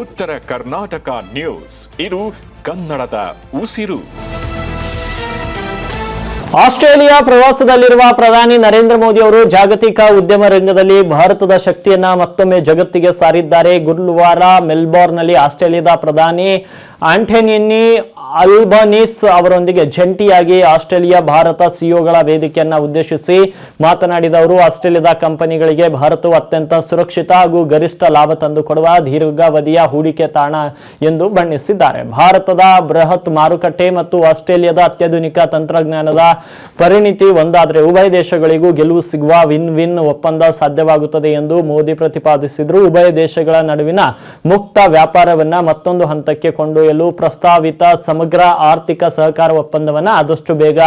ಉತ್ತರ ಕರ್ನಾಟಕ ನ್ಯೂಸ್, ಇದು ಕನ್ನಡದ ಉಸಿರು. ಆಸ್ಟ್ರೇಲಿಯಾ ಪ್ರವಾಸದಲ್ಲಿರುವ ಪ್ರಧಾನಿ ನರೇಂದ್ರ ಮೋದಿ ಅವರು ಜಾಗತಿಕ ಉದ್ಯಮ ರಂಗದಲ್ಲಿ ಭಾರತದ ಶಕ್ತಿಯನ್ನ ಮತ್ತೊಮ್ಮೆ ಜಗತ್ತಿಗೆ ಸಾರಿದ್ದಾರೆ. ಗುರುವಾರ ಮೆಲ್ಬೋರ್ನ್ನಲ್ಲಿ ಆಸ್ಟ್ರೇಲಿಯಾದ ಪ್ರಧಾನಿ ಆಂಟೋನಿ ಅಲ್ಬನೀಸ್ ಅವರೊಂದಿಗೆ ಜಂಟಿಯಾಗಿ ಆಸ್ಟ್ರೇಲಿಯಾ ಭಾರತ ಸಿಇಒಗಳ ವೇದಿಕೆಯನ್ನ ಉದ್ದೇಶಿಸಿ ಮಾತನಾಡಿದ ಅವರು, ಆಸ್ಟ್ರೇಲಿಯಾದ ಕಂಪನಿಗಳಿಗೆ ಭಾರತವು ಅತ್ಯಂತ ಸುರಕ್ಷಿತ ಹಾಗೂ ಗರಿಷ್ಠ ಲಾಭ ತಂದುಕೊಡುವ ದೀರ್ಘಾವಧಿಯ ಹೂಡಿಕೆ ತಾಣ ಎಂದು ಬಣ್ಣಿಸಿದ್ದಾರೆ. ಭಾರತದ ಬೃಹತ್ ಮಾರುಕಟ್ಟೆ ಮತ್ತು ಆಸ್ಟ್ರೇಲಿಯಾದ ಅತ್ಯಾಧುನಿಕ ತಂತ್ರಜ್ಞಾನದ ಪರಿಣಿತಿ ಒಂದಾದರೆ ಉಭಯ ದೇಶಗಳಿಗೂ ಗೆಲುವು ಸಿಗುವ ವಿನ್ ವಿನ್ ಒಪ್ಪಂದ ಸಾಧ್ಯವಾಗುತ್ತದೆ ಎಂದು ಮೋದಿ ಪ್ರತಿಪಾದಿಸಿದರು. ಉಭಯ ದೇಶಗಳ ನಡುವಿನ ಮುಕ್ತ ವ್ಯಾಪಾರವನ್ನ ಮತ್ತೊಂದು ಹಂತಕ್ಕೆ ಕೊಂಡೊಯ್ಯಲು ಪ್ರಸ್ತಾವಿತ ಸಮಗ್ರ ಆರ್ಥಿಕ ಸಹಕಾರ ಒಪ್ಪಂದವನ್ನ ಆದಷ್ಟು ಬೇಗ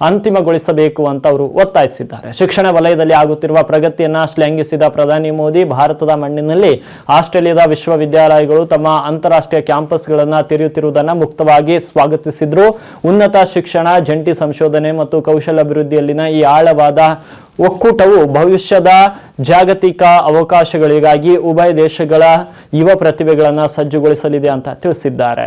ಅಂತಿಮಗೊಳಿಸಬೇಕು ಅಂತ ಅವರು ಒತ್ತಾಯಿಸಿದ್ದಾರೆ. ಶಿಕ್ಷಣ ವಲಯದಲ್ಲಿ ಆಗುತ್ತಿರುವ ಪ್ರಗತಿಯನ್ನ ಶ್ಲಾಘಿಸಿದ ಪ್ರಧಾನಿ ಮೋದಿ, ಭಾರತದ ಮಣ್ಣಿನಲ್ಲಿ ಆಸ್ಟ್ರೇಲಿಯಾದ ವಿಶ್ವವಿದ್ಯಾಲಯಗಳು ತಮ್ಮ ಅಂತಾರಾಷ್ಟ್ರೀಯ ಕ್ಯಾಂಪಸ್ಗಳನ್ನ ತೆರೆಯುತ್ತಿರುವುದನ್ನು ಮುಕ್ತವಾಗಿ ಸ್ವಾಗತಿಸಿದ್ರು. ಉನ್ನತ ಶಿಕ್ಷಣ, ಜಂಟಿ ಸಂಶೋಧನೆ ಮತ್ತು ಕೌಶಲ್ಯಾಭಿವೃದ್ಧಿಯಲ್ಲಿನ ಈ ಆಳವಾದ ಒಕ್ಕೂಟವು ಭವಿಷ್ಯದ ಜಾಗತಿಕ ಅವಕಾಶಗಳಿಗಾಗಿ ಉಭಯ ದೇಶಗಳ ಯುವ ಪ್ರತಿಭೆಗಳನ್ನು ಸಜ್ಜುಗೊಳಿಸಲಿದೆ ಅಂತ ತಿಳಿಸಿದ್ದಾರೆ.